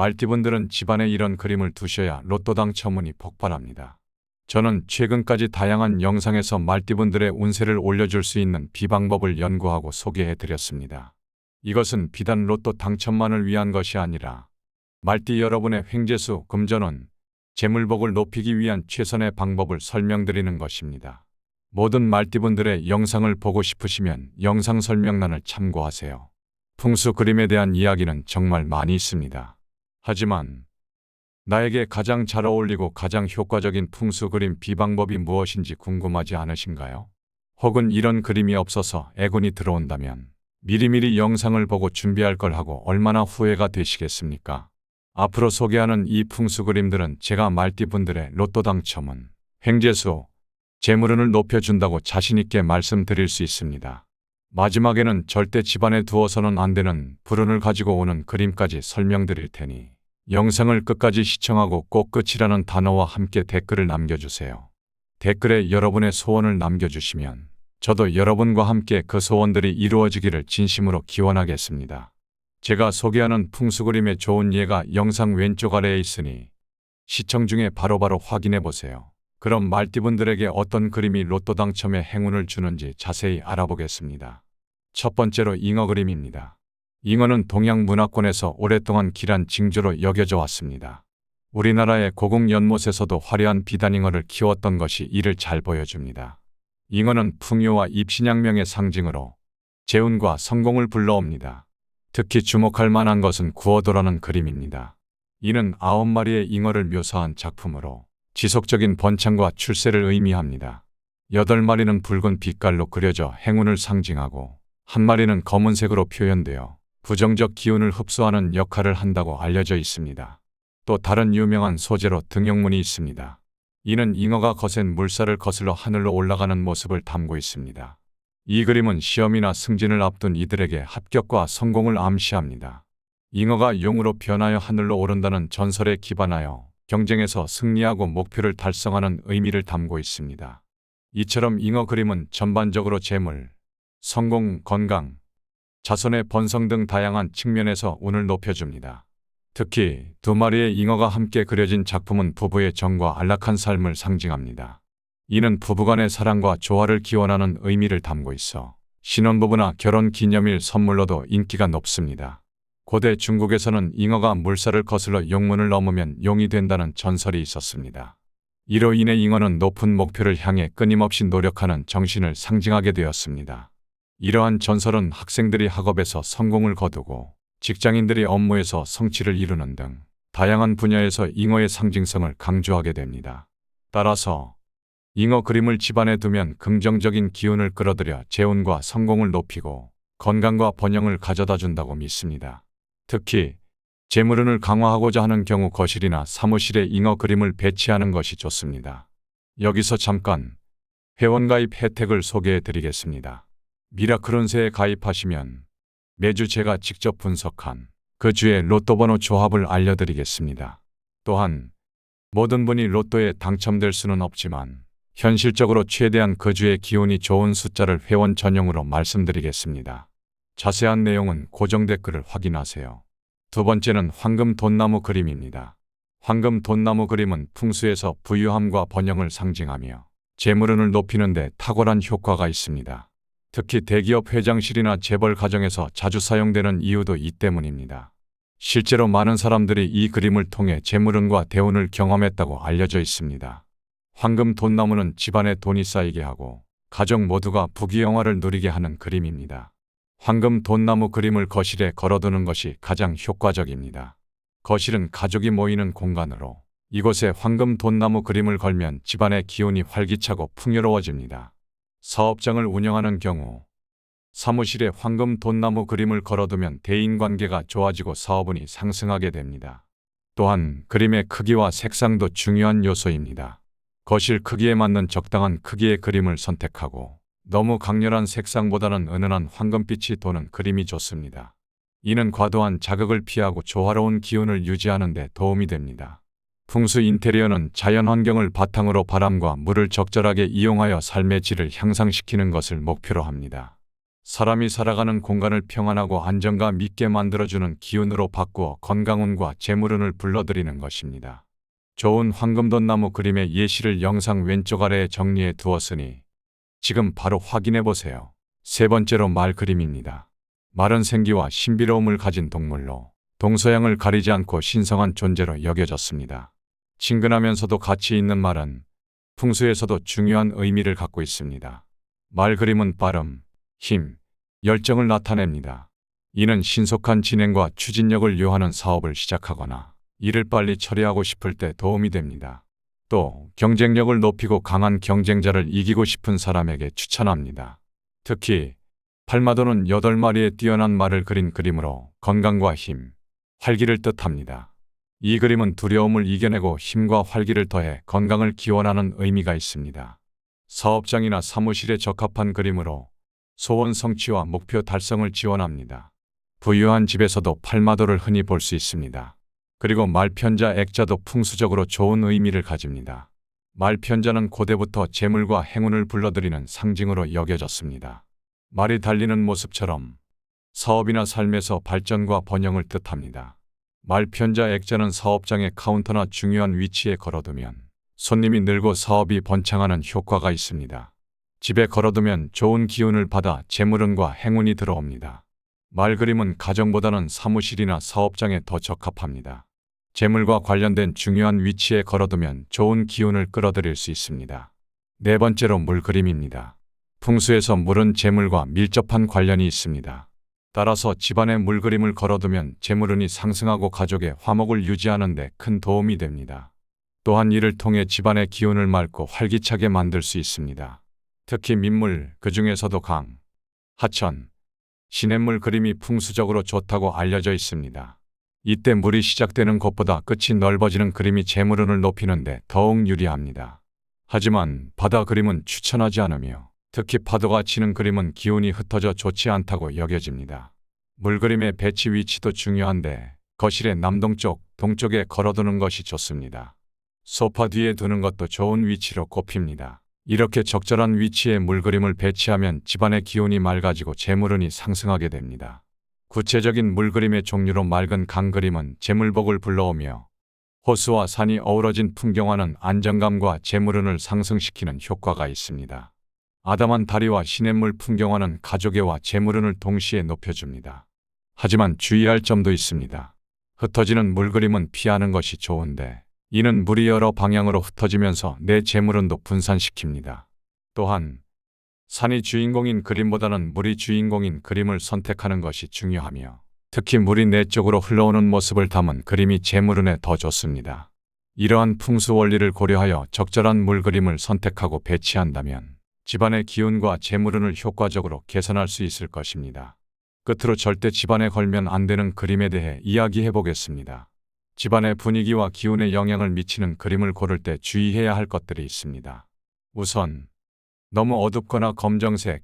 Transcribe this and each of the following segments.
말띠분들은 집안에 이런 그림을 두셔야 로또 당첨운이 폭발합니다. 저는 최근까지 다양한 영상에서 말띠분들의 운세를 올려줄 수 있는 비방법을 연구하고 소개해 드렸습니다. 이것은 비단 로또 당첨만을 위한 것이 아니라 말띠 여러분의 횡재수, 금전운, 재물복을 높이기 위한 최선의 방법을 설명드리는 것입니다. 모든 말띠분들의 영상을 보고 싶으시면 영상 설명란을 참고하세요. 풍수 그림에 대한 이야기는 정말 많이 있습니다. 하지만 나에게 가장 잘 어울리고 가장 효과적인 풍수 그림 비방법이 무엇인지 궁금하지 않으신가요? 혹은 이런 그림이 없어서 애군이 들어온다면 미리미리 영상을 보고 준비할 걸 하고 얼마나 후회가 되시겠습니까? 앞으로 소개하는 이 풍수 그림들은 제가 말띠분들의 로또 당첨운, 횡재수, 재물운을 높여준다고 자신있게 말씀드릴 수 있습니다. 마지막에는 절대 집안에 두어서는 안 되는 불운을 가지고 오는 그림까지 설명드릴 테니 영상을 끝까지 시청하고 꼭 끝이라는 단어와 함께 댓글을 남겨주세요. 댓글에 여러분의 소원을 남겨주시면 저도 여러분과 함께 그 소원들이 이루어지기를 진심으로 기원하겠습니다. 제가 소개하는 풍수 그림의 좋은 예가 영상 왼쪽 아래에 있으니 시청 중에 바로바로 확인해 보세요. 그럼 말띠분들에게 어떤 그림이 로또 당첨의 행운을 주는지 자세히 알아보겠습니다. 첫 번째로 잉어 그림입니다. 잉어는 동양 문화권에서 오랫동안 귀한 징조로 여겨져 왔습니다. 우리나라의 고궁 연못에서도 화려한 비단잉어를 키웠던 것이 이를 잘 보여줍니다. 잉어는 풍요와 입신양명의 상징으로 재운과 성공을 불러옵니다. 특히 주목할 만한 것은 구어도라는 그림입니다. 이는 9마리의 잉어를 묘사한 작품으로 지속적인 번창과 출세를 의미합니다. 8마리는 붉은 빛깔로 그려져 행운을 상징하고 1마리는 검은색으로 표현되어 부정적 기운을 흡수하는 역할을 한다고 알려져 있습니다. 또 다른 유명한 소재로 등용문이 있습니다. 이는 잉어가 거센 물살을 거슬러 하늘로 올라가는 모습을 담고 있습니다. 이 그림은 시험이나 승진을 앞둔 이들에게 합격과 성공을 암시합니다. 잉어가 용으로 변하여 하늘로 오른다는 전설에 기반하여 경쟁에서 승리하고 목표를 달성하는 의미를 담고 있습니다. 이처럼 잉어 그림은 전반적으로 재물, 성공, 건강, 자손의 번성 등 다양한 측면에서 운을 높여줍니다. 특히 2마리의 잉어가 함께 그려진 작품은 부부의 정과 안락한 삶을 상징합니다. 이는 부부간의 사랑과 조화를 기원하는 의미를 담고 있어 신혼부부나 결혼기념일 선물로도 인기가 높습니다. 고대 중국에서는 잉어가 물살을 거슬러 용문을 넘으면 용이 된다는 전설이 있었습니다. 이로 인해 잉어는 높은 목표를 향해 끊임없이 노력하는 정신을 상징하게 되었습니다. 이러한 전설은 학생들이 학업에서 성공을 거두고 직장인들이 업무에서 성취를 이루는 등 다양한 분야에서 잉어의 상징성을 강조하게 됩니다. 따라서 잉어 그림을 집안에 두면 긍정적인 기운을 끌어들여 재운과 성공을 높이고 건강과 번영을 가져다 준다고 믿습니다. 특히 재물운을 강화하고자 하는 경우 거실이나 사무실에 잉어 그림을 배치하는 것이 좋습니다. 여기서 잠깐 회원가입 혜택을 소개해 드리겠습니다. 미라클 운세에 가입하시면 매주 제가 직접 분석한 그 주의 로또 번호 조합을 알려드리겠습니다. 또한 모든 분이 로또에 당첨될 수는 없지만 현실적으로 최대한 그 주의 기운이 좋은 숫자를 회원 전용으로 말씀드리겠습니다. 자세한 내용은 고정 댓글을 확인하세요. 두 번째는 황금 돈나무 그림입니다. 황금 돈나무 그림은 풍수에서 부유함과 번영을 상징하며 재물운을 높이는 데 탁월한 효과가 있습니다. 특히 대기업 회장실이나 재벌 가정에서 자주 사용되는 이유도 이 때문입니다. 실제로 많은 사람들이 이 그림을 통해 재물운과 대운을 경험했다고 알려져 있습니다. 황금 돈나무는 집안에 돈이 쌓이게 하고 가족 모두가 부귀영화를 누리게 하는 그림입니다. 황금 돈나무 그림을 거실에 걸어두는 것이 가장 효과적입니다. 거실은 가족이 모이는 공간으로 이곳에 황금 돈나무 그림을 걸면 집안의 기운이 활기차고 풍요로워집니다. 사업장을 운영하는 경우 사무실에 황금 돈나무 그림을 걸어두면 대인관계가 좋아지고 사업운이 상승하게 됩니다. 또한 그림의 크기와 색상도 중요한 요소입니다. 거실 크기에 맞는 적당한 크기의 그림을 선택하고 너무 강렬한 색상보다는 은은한 황금빛이 도는 그림이 좋습니다. 이는 과도한 자극을 피하고 조화로운 기운을 유지하는 데 도움이 됩니다. 풍수 인테리어는 자연 환경을 바탕으로 바람과 물을 적절하게 이용하여 삶의 질을 향상시키는 것을 목표로 합니다. 사람이 살아가는 공간을 평안하고 안정감 있게 만들어주는 기운으로 바꾸어 건강운과 재물운을 불러들이는 것입니다. 좋은 황금돈나무 그림의 예시를 영상 왼쪽 아래에 정리해 두었으니 지금 바로 확인해 보세요. 세 번째로 말 그림입니다. 말은 생기와 신비로움을 가진 동물로 동서양을 가리지 않고 신성한 존재로 여겨졌습니다. 친근하면서도 가치 있는 말은 풍수에서도 중요한 의미를 갖고 있습니다. 말 그림은 빠름, 힘, 열정을 나타냅니다. 이는 신속한 진행과 추진력을 요하는 사업을 시작하거나 일을 빨리 처리하고 싶을 때 도움이 됩니다. 또 경쟁력을 높이고 강한 경쟁자를 이기고 싶은 사람에게 추천합니다. 특히 팔마도는 8마리의 뛰어난 말을 그린 그림으로 건강과 힘, 활기를 뜻합니다. 이 그림은 두려움을 이겨내고 힘과 활기를 더해 건강을 기원하는 의미가 있습니다. 사업장이나 사무실에 적합한 그림으로 소원 성취와 목표 달성을 지원합니다. 부유한 집에서도 팔마도를 흔히 볼 수 있습니다. 그리고 말편자 액자도 풍수적으로 좋은 의미를 가집니다. 말편자는 고대부터 재물과 행운을 불러들이는 상징으로 여겨졌습니다. 말이 달리는 모습처럼 사업이나 삶에서 발전과 번영을 뜻합니다. 말편자 액자는 사업장의 카운터나 중요한 위치에 걸어두면 손님이 늘고 사업이 번창하는 효과가 있습니다. 집에 걸어두면 좋은 기운을 받아 재물운과 행운이 들어옵니다. 말 그림은 가정보다는 사무실이나 사업장에 더 적합합니다. 재물과 관련된 중요한 위치에 걸어두면 좋은 기운을 끌어들일 수 있습니다. 네 번째로 물 그림입니다. 풍수에서 물은 재물과 밀접한 관련이 있습니다. 따라서 집안에 물 그림을 걸어두면 재물운이 상승하고 가족의 화목을 유지하는 데 큰 도움이 됩니다. 또한 이를 통해 집안의 기운을 맑고 활기차게 만들 수 있습니다. 특히 민물, 그 중에서도 강, 하천, 시냇물 그림이 풍수적으로 좋다고 알려져 있습니다. 이때 물이 시작되는 곳보다 끝이 넓어지는 그림이 재물운을 높이는 데 더욱 유리합니다. 하지만 바다 그림은 추천하지 않으며 특히 파도가 치는 그림은 기운이 흩어져 좋지 않다고 여겨집니다. 물그림의 배치 위치도 중요한데 거실의 남동쪽, 동쪽에 걸어두는 것이 좋습니다. 소파 뒤에 두는 것도 좋은 위치로 꼽힙니다. 이렇게 적절한 위치에 물그림을 배치하면 집안의 기운이 맑아지고 재물운이 상승하게 됩니다. 구체적인 물그림의 종류로 맑은 강그림은 재물복을 불러오며 호수와 산이 어우러진 풍경화는 안정감과 재물운을 상승시키는 효과가 있습니다. 아담한 다리와 시냇물 풍경화는 가족애와 재물운을 동시에 높여줍니다. 하지만 주의할 점도 있습니다. 흩어지는 물그림은 피하는 것이 좋은데 이는 물이 여러 방향으로 흩어지면서 내 재물운도 분산시킵니다. 또한 산이 주인공인 그림보다는 물이 주인공인 그림을 선택하는 것이 중요하며 특히 물이 내 쪽으로 흘러오는 모습을 담은 그림이 재물운에 더 좋습니다. 이러한 풍수 원리를 고려하여 적절한 물그림을 선택하고 배치한다면 집안의 기운과 재물운을 효과적으로 개선할 수 있을 것입니다. 끝으로 절대 집안에 걸면 안 되는 그림에 대해 이야기해 보겠습니다. 집안의 분위기와 기운에 영향을 미치는 그림을 고를 때 주의해야 할 것들이 있습니다. 우선 너무 어둡거나 검정색,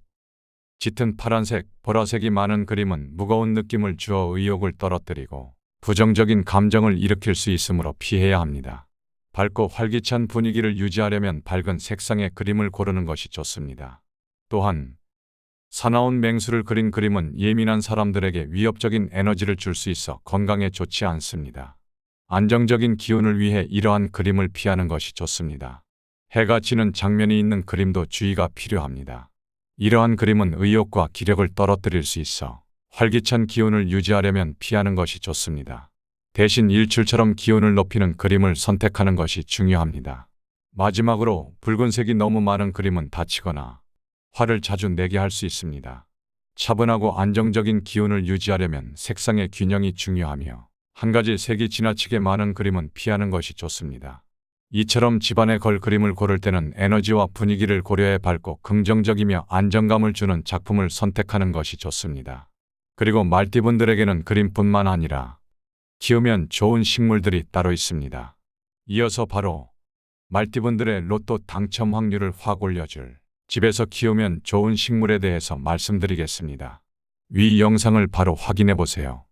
짙은 파란색, 보라색이 많은 그림은 무거운 느낌을 주어 의욕을 떨어뜨리고 부정적인 감정을 일으킬 수 있으므로 피해야 합니다. 밝고 활기찬 분위기를 유지하려면 밝은 색상의 그림을 고르는 것이 좋습니다. 또한 사나운 맹수를 그린 그림은 예민한 사람들에게 위협적인 에너지를 줄 수 있어 건강에 좋지 않습니다. 안정적인 기운을 위해 이러한 그림을 피하는 것이 좋습니다. 해가 지는 장면이 있는 그림도 주의가 필요합니다. 이러한 그림은 의욕과 기력을 떨어뜨릴 수 있어 활기찬 기운을 유지하려면 피하는 것이 좋습니다. 대신 일출처럼 기운을 높이는 그림을 선택하는 것이 중요합니다. 마지막으로 붉은색이 너무 많은 그림은 다치거나 화를 자주 내게 할 수 있습니다. 차분하고 안정적인 기운을 유지하려면 색상의 균형이 중요하며 한 가지 색이 지나치게 많은 그림은 피하는 것이 좋습니다. 이처럼 집안에 걸 그림을 고를 때는 에너지와 분위기를 고려해 밝고 긍정적이며 안정감을 주는 작품을 선택하는 것이 좋습니다. 그리고 말띠분들에게는 그림뿐만 아니라 키우면 좋은 식물들이 따로 있습니다. 이어서 바로 말띠분들의 로또 당첨 확률을 확 올려줄 집에서 키우면 좋은 식물에 대해서 말씀드리겠습니다. 위 영상을 바로 확인해 보세요.